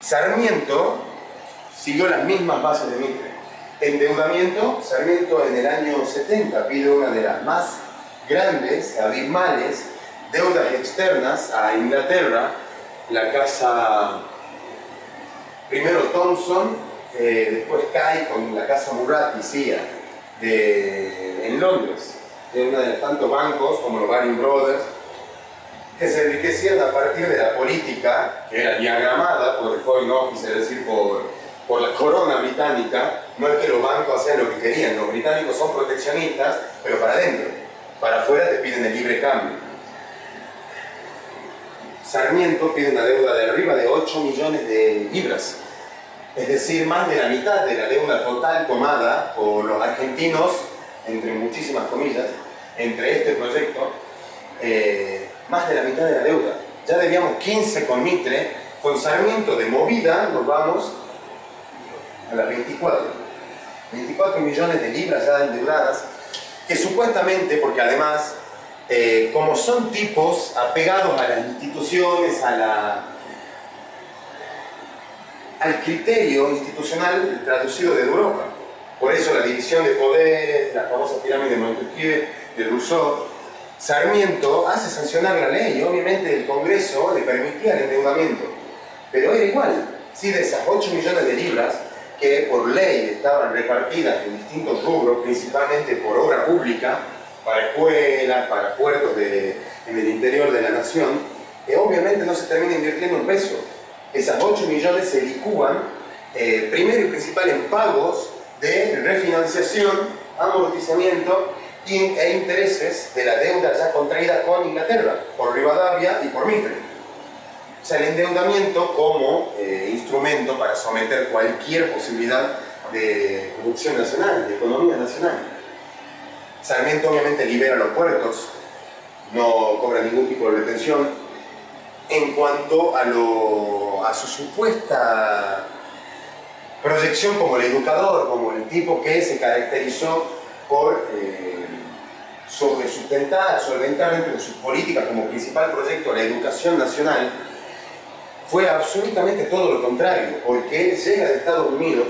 Sarmiento siguió las mismas bases de Mitre. Endeudamiento, Sarmiento en el año 70 pide una de las más grandes, abismales, deudas externas a Inglaterra, la casa, primero Thomson, después cae con la casa Murat y Cia en Londres, de uno de los tantos bancos como los Baring Brothers, que se enriquecían a partir de la política, que era diagramada por el Foreign Office, es decir, por la corona británica. No es que los bancos hacían lo que querían, los británicos son proteccionistas, pero para adentro, para afuera te piden el libre cambio. Sarmiento pide una deuda de arriba de 8 millones de libras, es decir, más de la mitad de la deuda total tomada por los argentinos, entre muchísimas comillas, entre este proyecto, más de la mitad de la deuda. Ya debíamos 15 con Mitre, con Sarmiento de movida nos vamos a las 24 millones de libras ya endeudadas, que supuestamente, porque además, como son tipos apegados a las instituciones, al criterio institucional traducido de Europa, por eso la división de poderes, la famosa pirámide de Montesquieu, de Rousseau, Sarmiento hace sancionar la ley y obviamente el Congreso le permitía el endeudamiento, pero era igual. Si de esas 8 millones de libras que por ley estaban repartidas en distintos rubros, principalmente por obra pública, para escuelas, para puertos en el interior de la nación, obviamente no se termina invirtiendo un peso. Esas 8 millones se licúan, primero y principal, en pagos de refinanciación, amortizamiento e intereses de la deuda ya contraída con Inglaterra, por Rivadavia y por Mitre. O sea, el endeudamiento como instrumento para someter cualquier posibilidad de producción nacional, de economía nacional. Sarmiento obviamente libera los puertos, no cobra ningún tipo de retención. En cuanto a su supuesta proyección como el educador, como el tipo que se caracterizó por solventar dentro de sus políticas como principal proyecto la educación nacional, fue absolutamente todo lo contrario, porque él llega de Estados Unidos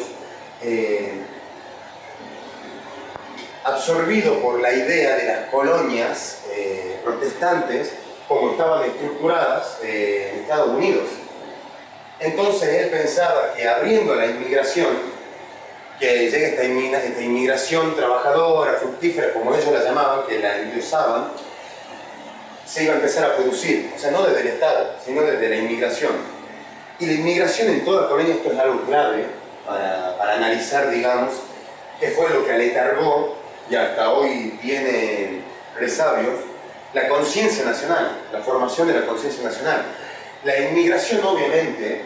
absorbido por la idea de las colonias protestantes como estaban estructuradas en Estados Unidos. Entonces él pensaba que abriendo la inmigración, que llegue esta inmigración trabajadora, fructífera, como ellos la llamaban, que la endiosaban, se iba a empezar a producir, o sea, no desde el Estado, sino desde la inmigración. Y la inmigración en toda colonia, esto es algo clave para analizar, digamos, qué fue lo que aletargó, y hasta hoy tiene resabios, la conciencia nacional, la formación de la conciencia nacional. La inmigración obviamente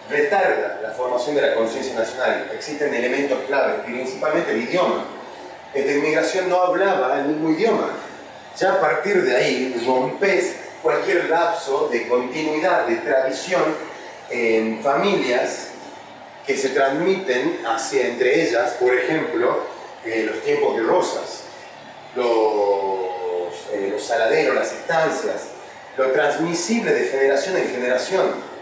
retarda la formación de la conciencia nacional. Existen elementos claves, principalmente el idioma. Esta inmigración no hablaba el mismo idioma. Ya a partir de ahí rompes cualquier lapso de continuidad, de tradición en familias que se transmiten hacia entre ellas, por ejemplo, los tiempos de Rosas, los saladeros, las estancias, lo transmisible de generación en generación,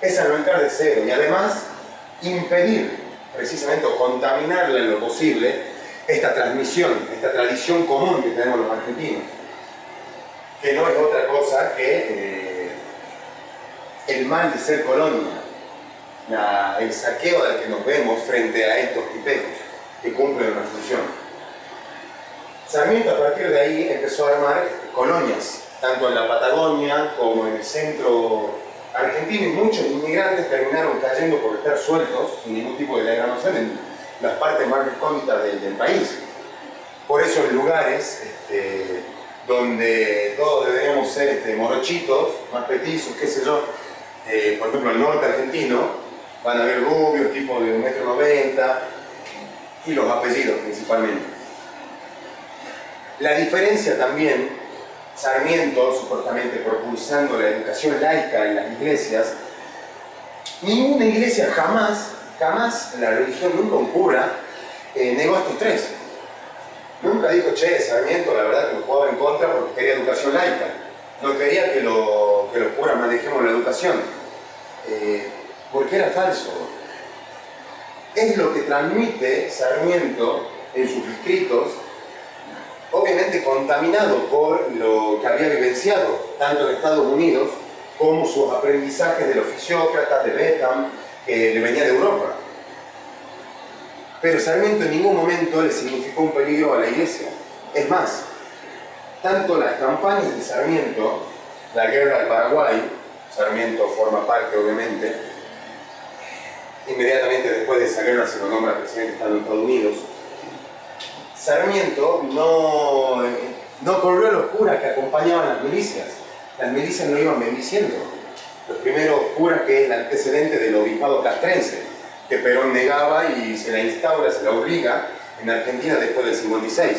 es arrancar de cero y además impedir precisamente o contaminarla en lo posible esta transmisión, esta tradición común que tenemos los argentinos, que no es otra cosa que el mal de ser colonia, el saqueo del que nos vemos frente a estos tipejos que cumplen una función. Sarmiento a partir de ahí empezó a armar colonias, tanto en la Patagonia como en el centro argentino, y muchos inmigrantes terminaron cayendo por estar sueltos, sin ningún tipo de diagramación, en las partes más recónditas del país. Por eso en lugares donde todos deberíamos ser morochitos, más petizos, qué sé yo, por ejemplo el norte argentino, van a haber rubios, tipo de 1,90 m, y los apellidos principalmente. La diferencia también, Sarmiento, supuestamente propulsando la educación laica en las iglesias, ninguna iglesia jamás, la religión, nunca un cura, negó estos tres. Nunca dijo, che, Sarmiento, la verdad que lo jugaba en contra porque quería educación laica. No quería que los curas manejemos la educación. porque era falso. Es lo que transmite Sarmiento en sus escritos, obviamente contaminado por lo que había vivenciado, tanto en Estados Unidos como sus aprendizajes de los fisiócratas, de Bentham, que le venía de Europa. Pero Sarmiento en ningún momento le significó un peligro a la Iglesia. Es más, tanto las campañas de Sarmiento, la guerra del Paraguay, Sarmiento forma parte obviamente, inmediatamente después de esa guerra se lo nombra presidente de Estados Unidos, Sarmiento no corrió los curas que acompañaban las milicias. Las milicias no iban bendiciendo. Los primeros curas, que es el antecedente del obispado castrense, que Perón negaba y se la instaura, se la obliga en Argentina después del 56.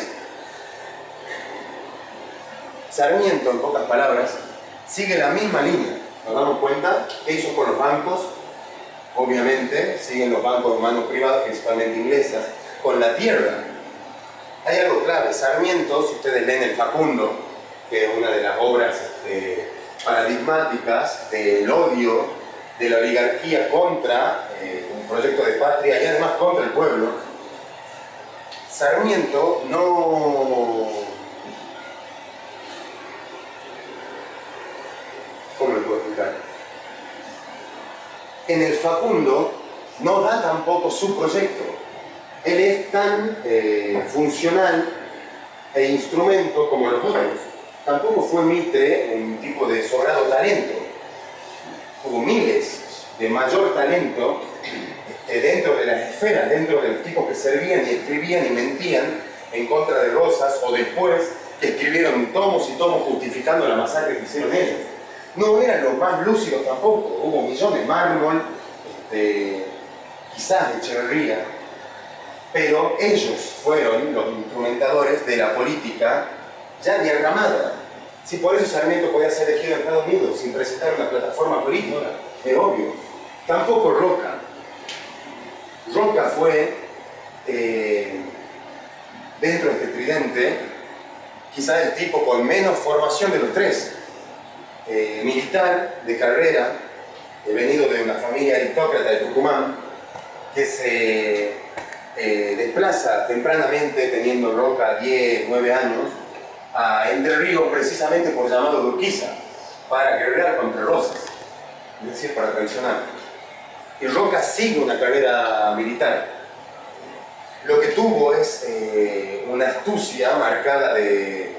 Sarmiento, en pocas palabras, sigue la misma línea. Nos damos cuenta que hizo con los bancos, obviamente, siguen los bancos de manos privadas, principalmente inglesas, con la tierra. Hay algo clave. Sarmiento, si ustedes leen El Facundo, que es una de las obras paradigmáticas del odio de la oligarquía contra un proyecto de patria y además contra el pueblo, Sarmiento no... ¿Cómo lo puedo explicar? En El Facundo no da tampoco su proyecto. Él es tan funcional e instrumento como los otros. Tampoco fue Mitre un tipo de sobrado talento. Hubo miles de mayor talento dentro de las esferas, dentro de los tipos que servían y escribían y mentían en contra de Rosas, o después que escribieron tomos y tomos justificando la masacre que hicieron ellos. No eran los más lúcidos tampoco. Hubo millones, Mármol, quizás Echeverría, pero ellos fueron los instrumentadores de la política ya diagramada. Si por eso Sarmiento podía ser elegido en Estados Unidos sin presentar una plataforma política, es obvio. Tampoco Roca. Roca fue, dentro de este tridente, quizás el tipo con menos formación de los tres. Militar de carrera, venido de una familia aristócrata de Tucumán, que se desplaza tempranamente, teniendo Roca 10, 9 años, a Entre Ríos precisamente por llamado de Urquiza, para guerrear contra Rosas, es decir, para traicionar. Y Roca sigue una carrera militar. Lo que tuvo es una astucia marcada de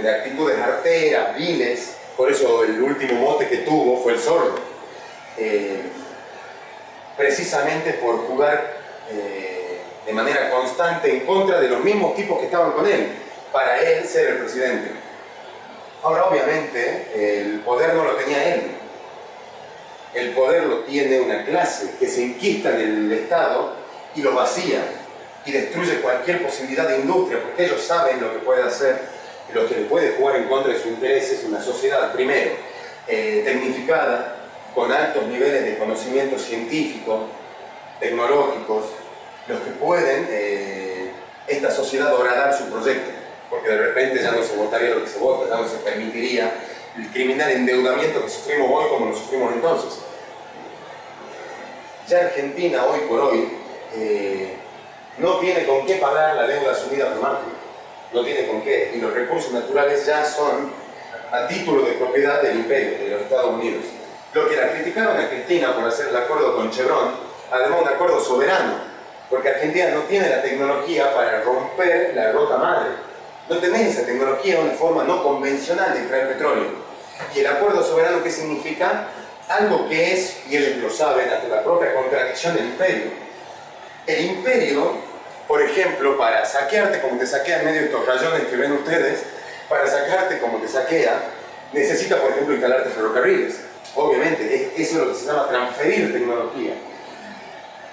actitudes arteras, viles. Por eso el último mote que tuvo fue el Zorro. Precisamente por jugar de manera constante en contra de los mismos tipos que estaban con él, para él ser el presidente. Ahora, obviamente, el poder no lo tenía él. El poder lo tiene una clase que se enquista en el Estado y lo vacía y destruye cualquier posibilidad de industria, porque ellos saben lo que puede hacer, lo que le puede jugar en contra de sus intereses una sociedad, primero, tecnificada, con altos niveles de conocimiento científico, tecnológicos, los que pueden esta sociedad horadar su proyecto, porque de repente ya no se votaría lo que se vota, ya no se permitiría el criminal endeudamiento que sufrimos hoy como lo sufrimos entonces. Ya Argentina, hoy por hoy, no tiene con qué pagar la deuda asumida por Macri, no tiene con qué, y los recursos naturales ya son a título de propiedad del imperio, de los Estados Unidos. Lo que la criticaron a Cristina por hacer el acuerdo con Chevron, además un acuerdo soberano, porque Argentina no tiene la tecnología para romper la rota madre. No tenés esa tecnología, una forma no convencional de extraer petróleo. Y el acuerdo soberano, ¿qué significa? Algo que es, y ellos lo saben, hasta la propia contradicción del imperio. El imperio, por ejemplo, para saquearte como te saquea en medio de estos rayones que ven ustedes, para sacarte como te saquea, necesita, por ejemplo, instalarte ferrocarriles. Obviamente, eso es lo que se llama transferir tecnología.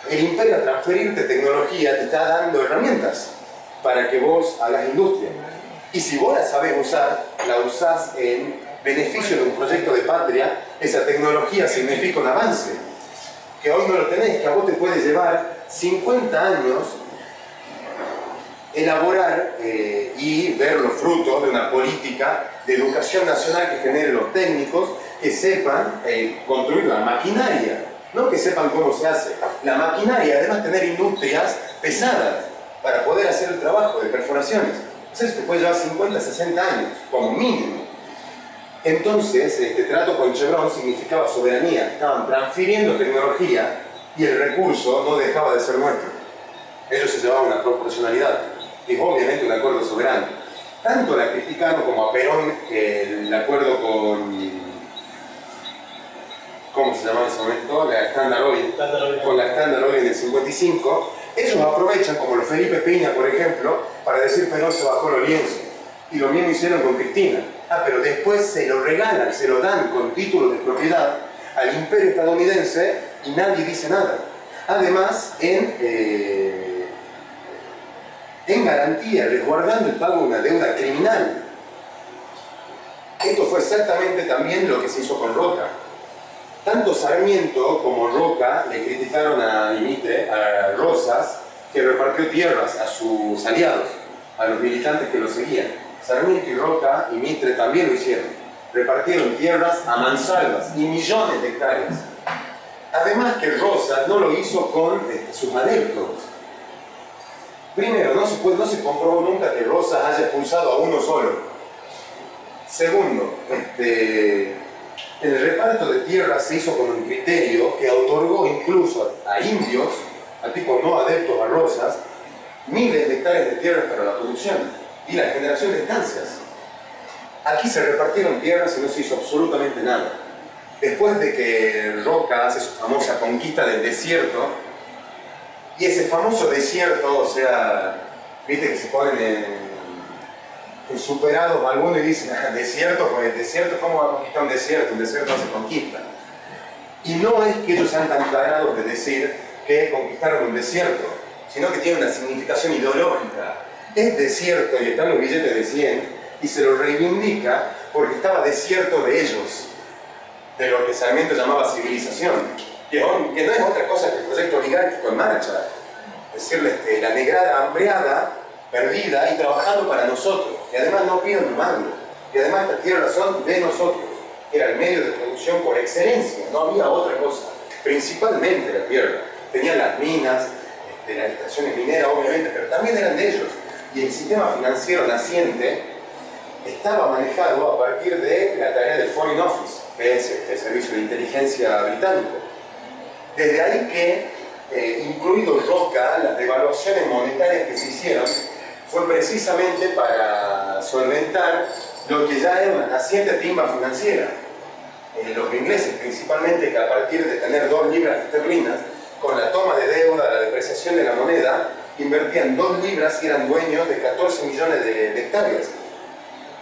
El imperio, al transferirte tecnología, te está dando herramientas para que vos hagas industria. Y si vos la sabés usar, la usás en beneficio de un proyecto de patria, esa tecnología significa un avance. Que hoy no lo tenés, que a vos te puede llevar 50 años elaborar y ver los frutos de una política de educación nacional que genere los técnicos que sepan construir la maquinaria, no que sepan cómo se hace. La maquinaria, además tener industrias pesadas para poder hacer el trabajo de perforaciones. Eso te puede llevar 50, 60 años, como mínimo. Entonces, este trato con Chevron significaba soberanía. Estaban transfiriendo tecnología y el recurso no dejaba de ser nuestro. Ellos se llevaban una proporcionalidad, y obviamente un acuerdo soberano. Tanto la criticaron como a Perón, el acuerdo ¿cómo se llamaba en ese momento? La Standard Oil. Con la Standard Oil del 55. Ellos aprovechan, como los Felipe Piña, por ejemplo, para decir Perón se bajó los lienzos. Y lo mismo hicieron con Cristina. Pero después se lo regalan, se lo dan con títulos de propiedad al imperio estadounidense y nadie dice nada. Además, en garantía, resguardando el pago de una deuda criminal. Esto fue exactamente también lo que se hizo con Roca. Tanto Sarmiento como Roca le criticaron a Rosas, que repartió tierras a sus aliados, a los militantes que lo seguían. Sarmiento y Roca y Mitre también lo hicieron. Repartieron tierras a mansalvas y millones de hectáreas. Además que Rosas no lo hizo con sus adeptos. Primero, no se comprobó nunca que Rosas haya expulsado a uno solo. Segundo, el reparto de tierras se hizo con un criterio que otorgó incluso a indios, a tipos no adeptos a Rosas, miles de hectáreas de tierras para la producción y la generación de estancias. Aquí se repartieron tierras y no se hizo absolutamente nada. Después de que Roca hace su famosa conquista del desierto, y ese famoso desierto, o sea, viste que se ponen en superados algunos y dicen, desierto, pues el desierto, ¿cómo va a conquistar un desierto? Un desierto no se conquista. Y no es que ellos sean tan claros de decir que conquistaron un desierto, sino que tiene una significación ideológica. Es desierto y están los billetes de 100 y se lo reivindica porque estaba desierto de ellos, de lo que Sarmiento llamaba civilización, que no es otra cosa que el proyecto oligárquico en marcha, es decir, la negrada hambreada, perdida y trabajando para nosotros, y además no piden tomarlo, y además esta tierra son de nosotros, era el medio de producción por excelencia, no había otra cosa, principalmente la tierra, tenían las minas, las estaciones mineras obviamente, pero también eran de ellos, y el sistema financiero naciente estaba manejado a partir de la tarea del Foreign Office, que es el servicio de inteligencia británico. Desde ahí que, incluido Roca, las devaluaciones monetarias que se hicieron fue precisamente para solventar lo que ya era una naciente timba financiera. Los ingleses, principalmente, que a partir de tener 2 libras esterlinas, con la toma de deuda, la depreciación de la moneda, invertían 2 libras y eran dueños de 14 millones de hectáreas,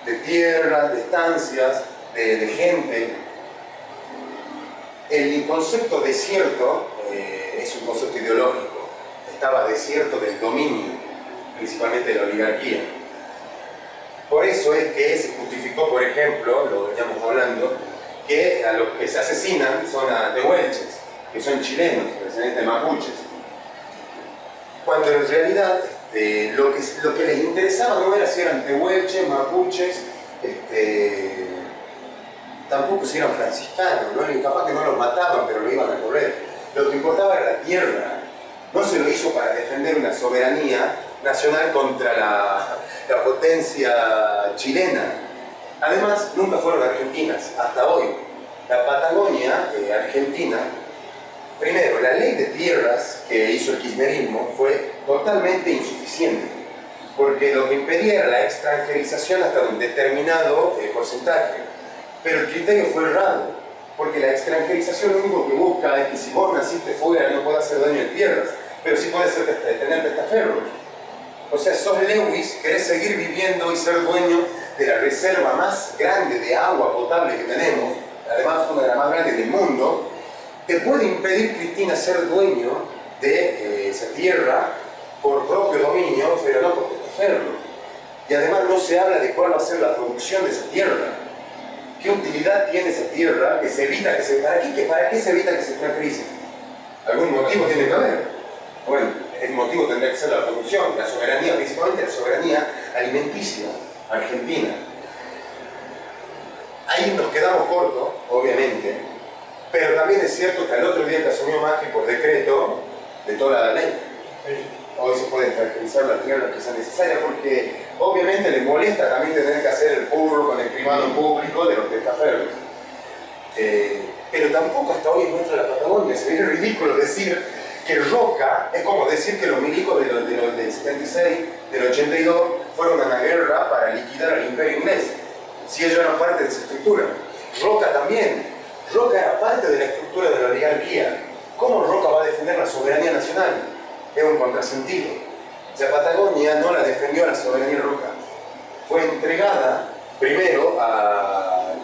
de tierras, de estancias, de gente. El concepto desierto es un concepto ideológico. Estaba desierto del dominio, principalmente de la oligarquía. Por eso es que se justificó, por ejemplo, lo veníamos hablando, que a los que se asesinan son a tehuelches, que son chilenos, descendientes de mapuches. Cuando en realidad lo que les interesaba no era si eran tehuelches, mapuches, tampoco si eran franciscanos, ¿no? Capaz que no los mataban, pero lo iban a correr. Lo que importaba era la tierra. No se lo hizo para defender una soberanía nacional contra la potencia chilena. Además, nunca fueron argentinas, hasta hoy. La Patagonia argentina, primero, la ley de tierras que hizo el kirchnerismo fue totalmente insuficiente, porque lo que impedía era la extranjerización hasta un determinado porcentaje. Pero el criterio fue errado, porque la extranjerización lo único que busca es que si vos naciste fuera no puedas ser dueño de tierras, pero sí puedes tener testaferros. O sea, sos Lewis, querés seguir viviendo y ser dueño de la reserva más grande de agua potable que tenemos, además una de las más grandes del mundo. Te puede impedir, Cristina, ser dueño de esa tierra por propio dominio, pero no por testaferro. Y además no se habla de cuál va a ser la producción de esa tierra. ¿Qué utilidad tiene esa tierra que se evita que se... ¿Para qué se evita que se extranjerice? ¿Algún motivo tiene que haber? Bueno, el motivo tendría que ser la producción, la soberanía, principalmente la soberanía alimenticia argentina. ahí nos quedamos cortos, obviamente, pero también es cierto que al otro día que asumió Macri por decreto, de toda la ley. Hoy se pueden tranquilizar las tierras que sea necesaria, porque obviamente les molesta también tener que hacer el purro con el privado público de los testaferros. Pero tampoco hasta hoy encuentra la Patagonia. Sería ridículo decir que Roca es como decir que los milicos del 76, del 82, fueron a la guerra para liquidar al imperio inglés, si ellos eran parte de esa estructura. Roca también. Roca era parte de la estructura de la oligarquía. ¿Cómo Roca va a defender la soberanía nacional? Es un contrasentido. O sea, Patagonia no la defendió la soberanía Roca. Fue entregada primero a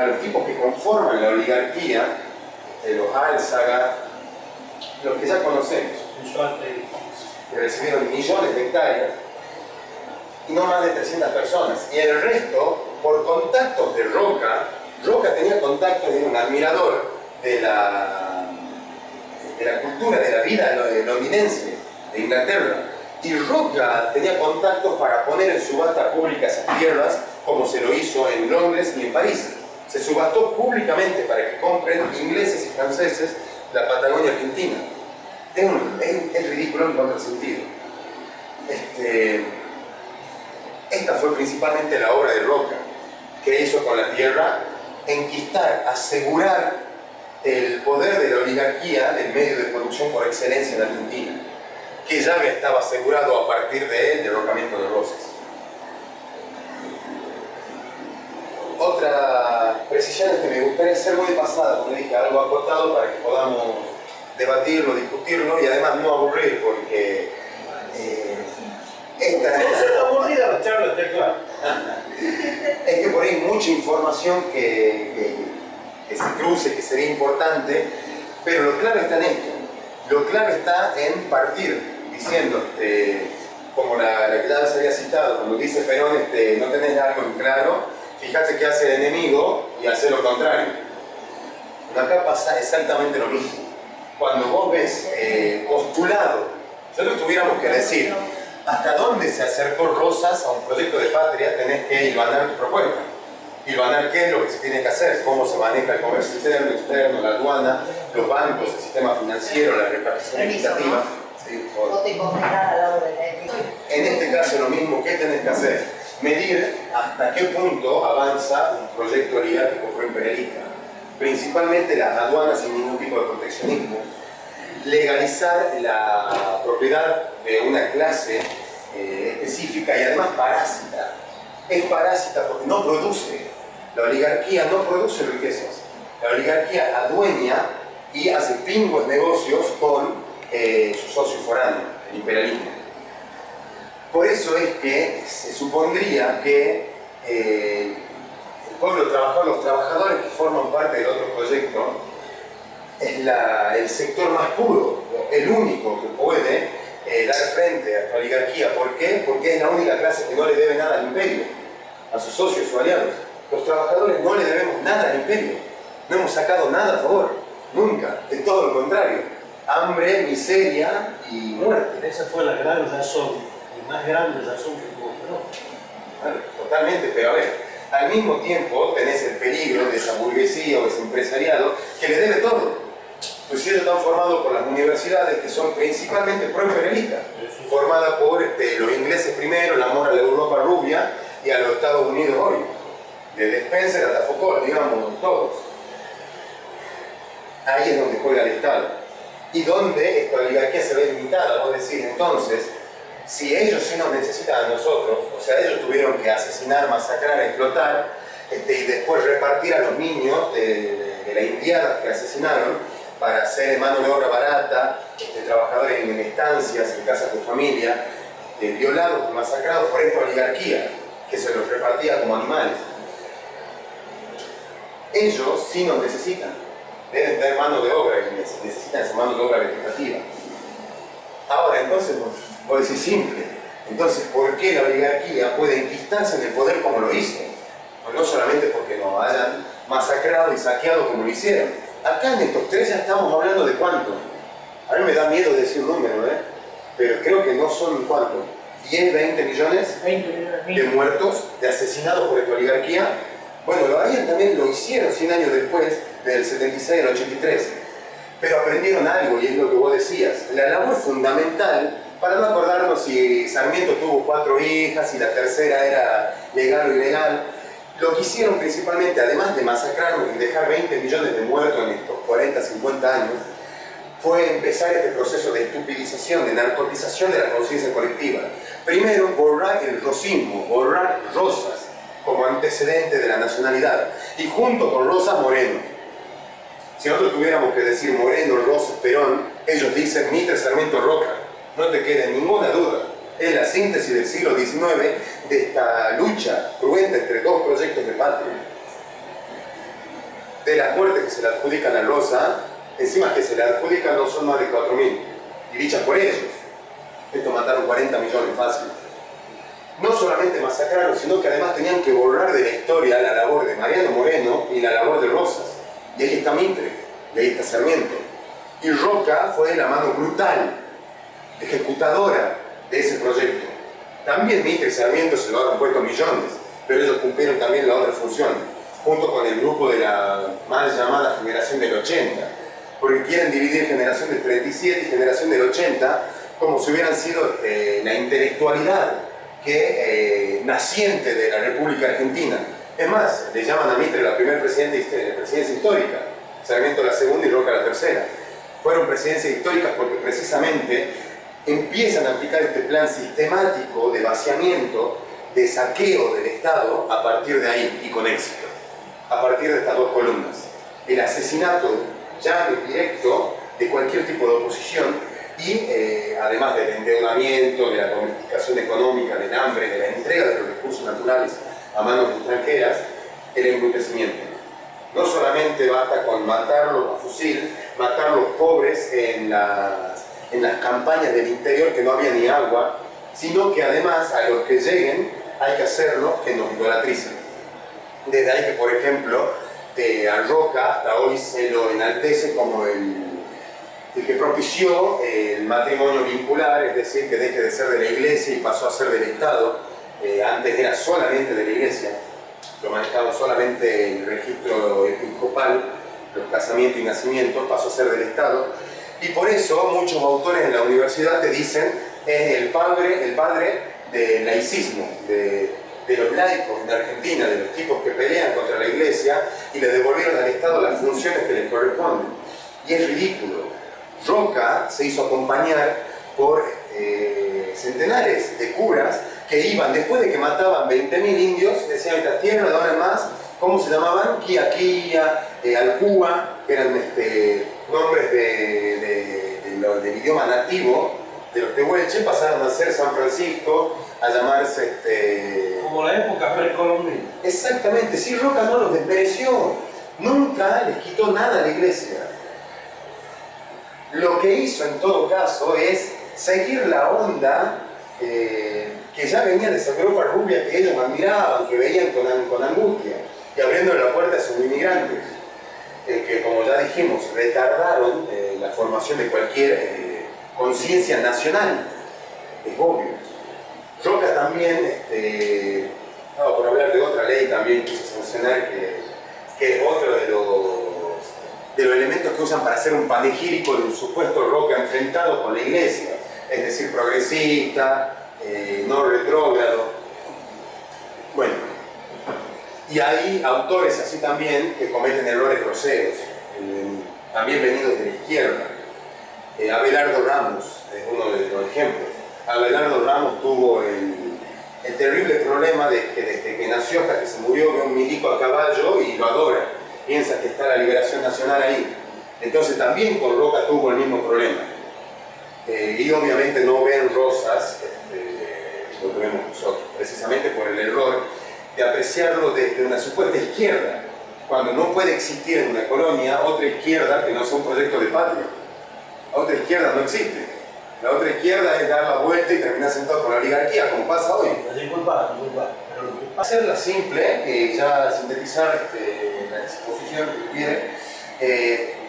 los tipos que conforman la oligarquía, los Álzaga, los que ya conocemos, que recibieron millones de hectáreas y no más de 300 personas. Y el resto, por contactos de Roca, Roca tenía contactos, era un admirador de la cultura, de la vida londinense, de Inglaterra. Y Roca tenía contactos para poner en subasta pública esas tierras, como se lo hizo en Londres y en París. Se subastó públicamente para que compren ingleses y franceses la Patagonia argentina. Es ridículo en contrasentido. Esta fue principalmente la obra de Roca, que hizo con la tierra enquistar, asegurar el poder de la oligarquía del medio de producción por excelencia en Argentina, que ya estaba asegurado a partir del derrocamiento de Rosas. Otra precisión es que me gustaría hacer muy pasada, como dije, algo acotado para que podamos debatirlo, discutirlo y además no aburrir, porque Es aburrida la charla, está claro. es que por ahí hay mucha información que se cruce, que sería importante, pero lo clave está en esto. Lo clave está en partir diciendo, como la que ya se había citado, cuando dice Perón, no tenés algo en claro, fíjate qué hace el enemigo y hace lo contrario. Acá pasa exactamente lo mismo. Cuando vos ves postulado, nosotros tuviéramos que decir hasta dónde se acercó Rosas a un proyecto de patria, tenés que hilvanar tu propuesta. Hilvanar qué es lo que se tiene que hacer, cómo se maneja el comercio interno, externo, la aduana, los bancos, el sistema financiero, la repartición equitativa. Sí, en este caso lo mismo, ¿qué tenés que hacer? Medir hasta qué punto avanza un proyecto oligárquico pro-imperialista. Principalmente las aduanas sin ningún tipo de proteccionismo. Legalizar la propiedad de una clase específica y además parásita. Es parásita porque no produce. La oligarquía no produce riquezas. La oligarquía adueña y hace pingües negocios con su socio foráneo, el imperialismo. Por eso es que se supondría que el pueblo trabajador, los trabajadores que forman parte del otro proyecto, es el sector más puro, el único que puede dar frente a la oligarquía. ¿Por qué? Porque es la única clase que no le debe nada al imperio, a sus socios o aliados. Los trabajadores no le debemos nada al imperio, no hemos sacado nada a favor, nunca, es todo lo contrario. Hambre, miseria y muerte. Esa fue la gran razón, la más grande razón que tuvo Perón. Bueno, totalmente, pero a ver, al mismo tiempo tenés el peligro de esa burguesía o ese empresariado que le debe todo. Pues ellos están formados por las universidades que son principalmente pro-imperialistas, formadas por los ingleses primero, el amor a la Europa rubia y a los Estados Unidos hoy, desde Spencer hasta Foucault, digamos, todos. Ahí es donde juega el Estado y donde esta oligarquía se ve limitada. Vos decís, entonces, si ellos sí nos necesitan a nosotros, o sea, ellos tuvieron que asesinar, masacrar, explotar y después repartir a los niños de la indiada que asesinaron para hacer mano de obra barata, trabajadores en estancias, en casas de familia, violados y masacrados por esta oligarquía que se los repartía como animales. Ellos sí nos necesitan, deben tener mano de obra y necesitan esa mano de obra vegetativa. Ahora, entonces, vos decís simple, entonces, ¿por qué la oligarquía puede enquistarse en el poder como lo hizo? Pues no solamente porque nos hayan masacrado y saqueado como lo hicieron. Acá en estos tres ya estamos hablando de cuánto. A mí me da miedo decir un número, pero creo que no son cuánto. 10, 20 millones 20 millones de muertos, de asesinados por esta oligarquía, Bueno, lo harían también, lo hicieron 100 años después, del 76 al 83. Pero aprendieron algo, y es lo que vos decías. La labor fundamental, para no acordarnos si Sarmiento tuvo 4 hijas y la tercera era legal o ilegal, lo que hicieron principalmente, además de masacrarnos y dejar 20 millones de muertos en estos 40, 50 años, fue empezar este proceso de estupidización, de narcotización de la conciencia colectiva. Primero, borrar el rosismo, borrar Rosas como antecedente de la nacionalidad, y junto con Rosas, Moreno. Si nosotros tuviéramos que decir Moreno, Rosas, Perón, ellos dicen Mitre, Sarmiento, Roca. No te quede ninguna duda. Es la síntesis del siglo XIX de esta lucha cruenta entre dos proyectos de patria. De las muertes que se le adjudican a Rosa, encima que se le adjudican no son más de 4.000, y dichas por ellos. Esto mataron 40 millones fácil. No solamente masacraron, sino que además tenían que borrar de la historia la labor de Mariano Moreno y la labor de Rosas. Y ahí está Mitre, y ahí está Sarmiento. Y Roca fue la mano brutal, ejecutadora de ese proyecto. También Mitre y Sarmiento se lo habrán puesto millones, pero ellos cumplieron también la otra función, junto con el grupo de la mal llamada generación del 80, porque quieren dividir generación del 37 y generación del 80 como si hubieran sido la intelectualidad naciente de la República Argentina. Es más, le llaman a Mitre la primera presidencia histórica, Sarmiento la segunda y Roca la tercera. Fueron presidencias históricas porque precisamente empiezan a aplicar este plan sistemático de vaciamiento, de saqueo del Estado a partir de ahí, y con éxito, a partir de estas dos columnas. El asesinato ya directo de cualquier tipo de oposición y además del endeudamiento, de la domesticación económica, del hambre, de la entrega de los recursos naturales a manos extranjeras, el embrutecimiento. No solamente basta con matarlos a fusil, matar los pobres en las campañas del interior que no había ni agua, sino que además a los que lleguen hay que hacerlo que nos idolatricen. Desde ahí que, por ejemplo, a Roca hasta hoy se lo enaltece como el que propició el matrimonio vincular, es decir, que deje de ser de la iglesia y pasó a ser del Estado. Antes era solamente de la iglesia, lo manejaba solamente el registro episcopal, los casamientos y nacimientos, pasó a ser del Estado. Y por eso muchos autores en la universidad te dicen es el padre del laicismo, de los laicos de Argentina, de los tipos que pelean contra la iglesia y le devolvieron al Estado las funciones que les corresponden. Y es ridículo. Roca se hizo acompañar por centenares de curas que iban, después de que mataban 20.000 indios, decían estas tierras no eran más, ¿cómo se llamaban? Quiaquía, Alcúa, que eran nombres del idioma nativo de los tehuelches, pasaron a ser San Francisco, a llamarse como la época precolombina. Exactamente, sí, Roca no los desmereció, nunca les quitó nada a la iglesia. Lo que hizo en todo caso es seguir la onda que ya venía de esa Europa rubia que ellos admiraban, que veían con angustia, y abriendo la puerta a sus inmigrantes, que como ya dijimos, retardaron la formación de cualquier conciencia nacional, es obvio. Roca también, por hablar de otra ley, también quiso sancionar que es otro de los elementos que usan para hacer un panegírico de un supuesto Roca enfrentado con la iglesia, es decir, progresista, no retrógrado. Bueno, y hay autores así también que cometen errores groseros, también venidos de la izquierda. Abelardo Ramos es uno de los ejemplos. Abelardo Ramos tuvo el terrible problema de que desde que nació hasta que se murió ve un milico a caballo y lo adora. Piensa que está la liberación nacional ahí. Entonces también con Roca tuvo el mismo problema. Y obviamente no ven Rosas, lo que vemos nosotros, precisamente por el error de apreciarlo desde una supuesta izquierda, cuando no puede existir en una colonia otra izquierda que no sea un proyecto de patria. Otra izquierda no existe. La otra izquierda es dar la vuelta y terminar sentado con la oligarquía, como pasa hoy. Disculpa, pero lo que pasa... Hacerla simple, ya sintetizar la exposición que quiere,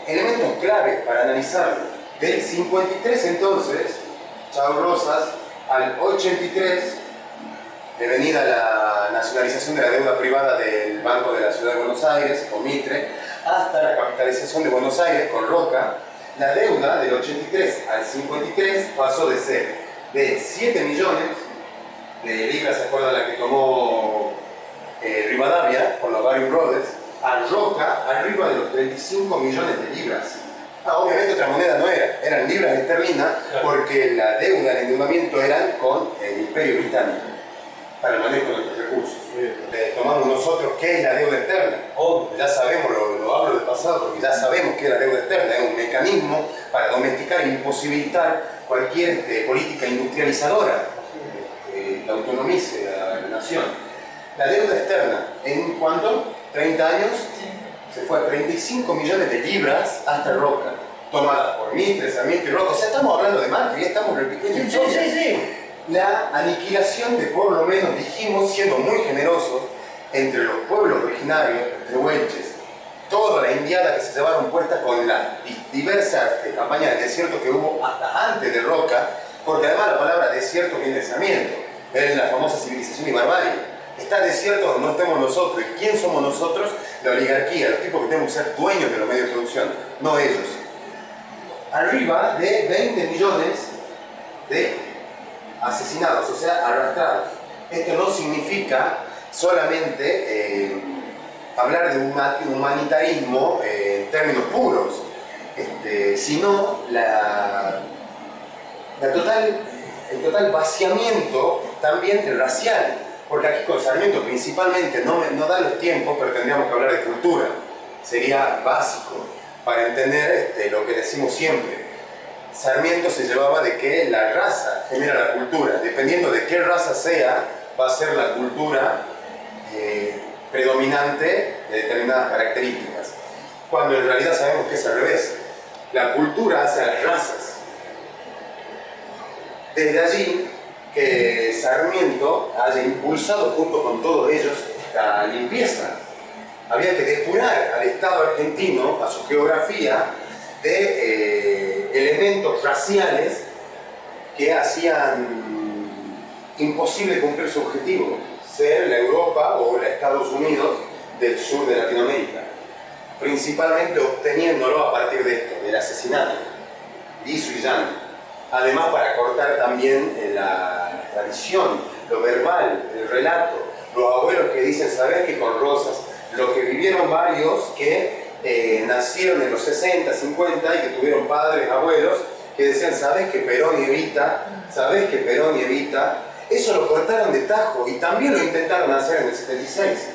elementos claves para analizarlo. Del 53 entonces, Chao Rosas, al 83, venida la nacionalización de la deuda privada del Banco de la Ciudad de Buenos Aires, con Mitre, hasta la capitalización de Buenos Aires con Roca, la deuda del 83 al 53 pasó de ser de 7 millones de libras, ¿se acuerdan la que tomó Rivadavia con los Baring Brothers? A Roca arriba de los 35 millones de libras. Obviamente otra moneda no era, eran libras esterlinas, porque la deuda, el endeudamiento eran con el Imperio Británico para el manejo de nuestros recursos. Tomamos nosotros qué es la deuda externa. Ya sabemos, lo hablo del pasado, porque ya sabemos qué es la deuda externa, es un mecanismo para domesticar e imposibilitar cualquier política industrializadora que autonomice a la nación. La deuda externa, ¿en cuánto? 30 años, se fue a 35 millones de libras hasta Roca, tomadas por Mitre, Sarmiento y Roca. O sea, estamos hablando de Macri, estamos repitiendo historia. Sí. La aniquilación de, por lo menos, dijimos, siendo muy generosos, entre los pueblos originarios, entre huelches, toda la indiada que se llevaron puesta con las diversas campañas de desierto que hubo hasta antes de Roca, porque además la palabra desierto viene de Sarmiento, es la famosa civilización y barbarie. Está desierto donde no estemos nosotros. ¿Y quién somos nosotros? La oligarquía, los tipos que tenemos que ser dueños de los medios de producción, no ellos. Arriba de 20 millones de asesinados, o sea, arrastrados. Esto no significa solamente hablar de humanitarismo en términos puros, sino el total vaciamiento también racial. Porque aquí con Sarmiento principalmente no da los tiempos, pero tendríamos que hablar de cultura. Sería básico para entender lo que decimos siempre. Sarmiento se llevaba de que la raza genera la cultura. Dependiendo de qué raza sea, va a ser la cultura predominante de determinadas características. Cuando en realidad sabemos que es al revés. La cultura hace a las razas. Desde allí que Sarmiento haya impulsado junto con todos ellos la limpieza. Había que depurar al Estado argentino, a su geografía, de elementos raciales que hacían imposible cumplir su objetivo, ser la Europa o los Estados Unidos del sur de Latinoamérica, principalmente obteniéndolo a partir de esto, del asesinato, liso y llano. Además, para cortar también la tradición, lo verbal, el relato, los abuelos que dicen, ¿sabes que con Rosas? Lo que vivieron varios que nacieron en los 60, 50 y que tuvieron padres, abuelos, que decían, ¿sabes que Perón y Evita? ¿Sabes que Perón y Evita? Eso lo cortaron de tajo y también lo intentaron hacer en el 76.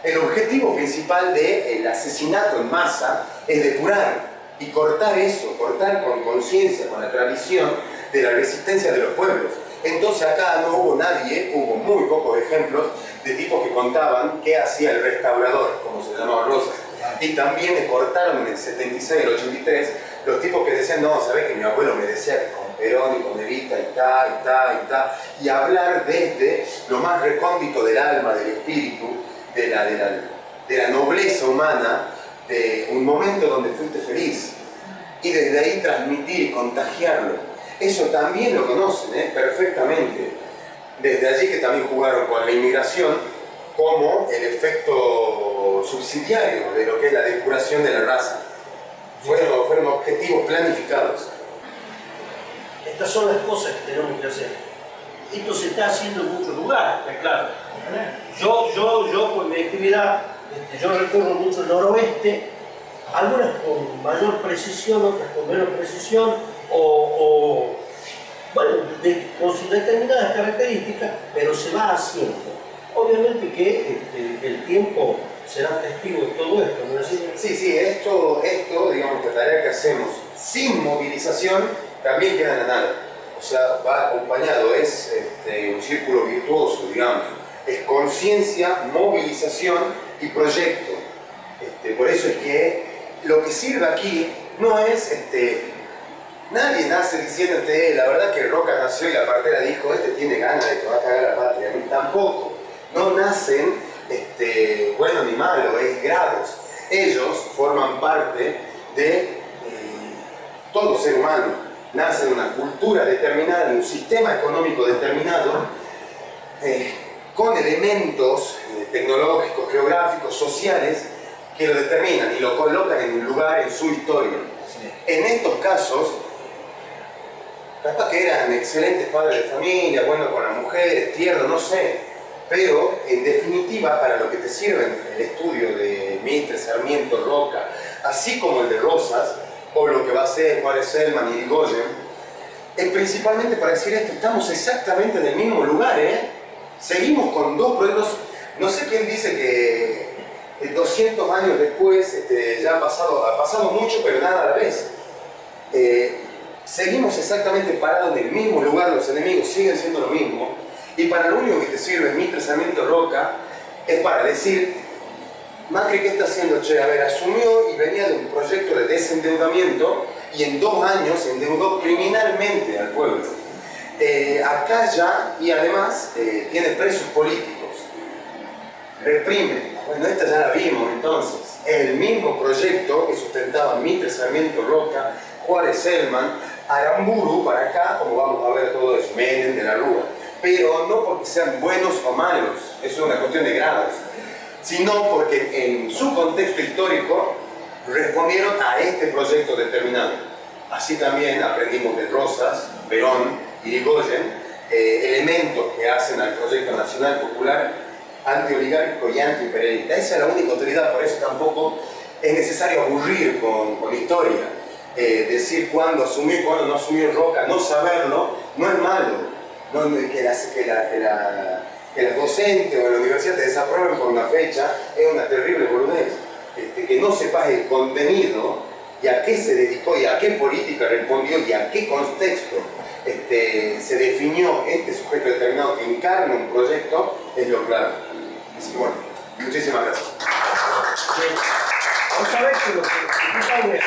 El objetivo principal del asesinato en masa es depurar y cortar eso, cortar con conciencia, con la tradición de la resistencia de los pueblos. Entonces acá no hubo nadie, hubo muy pocos ejemplos de tipos que contaban qué hacía el restaurador, como se llamaba Rosas. Y también le cortaron en el 76, el 83, los tipos que decían, no, sabés que mi abuelo me decía que con Perón y con Evita y tal, y hablar desde lo más recóndito del alma, del espíritu, de la nobleza humana, de un momento donde fuiste feliz, y desde ahí transmitir y contagiarlo. Eso también lo conocen perfectamente. Desde allí que también jugaron con la inmigración como el efecto subsidiario de lo que es la depuración de la raza. Fueron objetivos planificados. Estas son las cosas que tenemos que hacer. Esto se está haciendo en muchos lugares, está claro. Yo por mi actividad, yo recorro mucho el noroeste, algunas con mayor precisión, otras con menos precisión, bueno, con sus determinadas características, pero se va haciendo. Obviamente que el tiempo será testigo de todo esto, ¿no es así? Sí, esto, digamos, la tarea que hacemos sin movilización también queda en la nada. O sea, va acompañado, es un círculo virtuoso, digamos. Es conciencia, movilización y proyecto. Por eso es que lo que sirve aquí no es, nadie nace diciéndote, la verdad que Roca nació y la partera dijo, tiene ganas de que va a cagar la patria. Tampoco. No nacen bueno ni malo, es grados. Ellos forman parte de todo ser humano. Nacen en una cultura determinada, en un sistema económico determinado, con elementos tecnológicos, geográficos, sociales, que lo determinan y lo colocan en un lugar en su historia. Sí. En estos casos, capaz que eran excelentes padres de familia, bueno con las mujeres, tiernos, no sé, pero en definitiva para lo que te sirve el estudio de Mitre, Sarmiento, Roca, así como el de Rosas, o lo que va a ser Juárez Celman y Irigoyen, es principalmente para decir esto, estamos exactamente en el mismo lugar, seguimos con dos proyectos, no sé quién dice que 200 años después ya ha pasado mucho, pero nada a la vez. Seguimos exactamente parados en el mismo lugar, los enemigos siguen siendo lo mismo, y para lo único que te sirve Mitre, Sarmiento, Roca es para decir, Macri, ¿qué está haciendo? Che, a ver, asumió y venía de un proyecto de desendeudamiento y en 2 años endeudó criminalmente al pueblo. Acá ya, y además, tiene presos políticos, reprime. Bueno, esta ya la vimos entonces. El mismo proyecto que sustentaba Mitre, Sarmiento, Roca, Juárez Celman, Aramburu para acá, como vamos a ver todo eso, Menem, de la Rúa. Pero no porque sean buenos o malos, eso es una cuestión de grados, sino porque en su contexto histórico respondieron a este proyecto determinado. Así también aprendimos de Rosas, Perón, Irigoyen, elementos que hacen al proyecto nacional popular antioligárquico y antiimperialista. Esa es la única autoridad, por eso tampoco es necesario aburrir con historia. Decir cuándo asumió y cuándo no asumió Roca, no saberlo, no es malo. No, que las docentes o en la universidad te desaprueben por una fecha es una terrible boludez. Que no sepas el contenido y a qué se dedicó y a qué política respondió y a qué contexto se definió este sujeto determinado que encarna un proyecto es lo claro. Así que bueno, muchísimas gracias. Vos sabés que lo que tú sabes,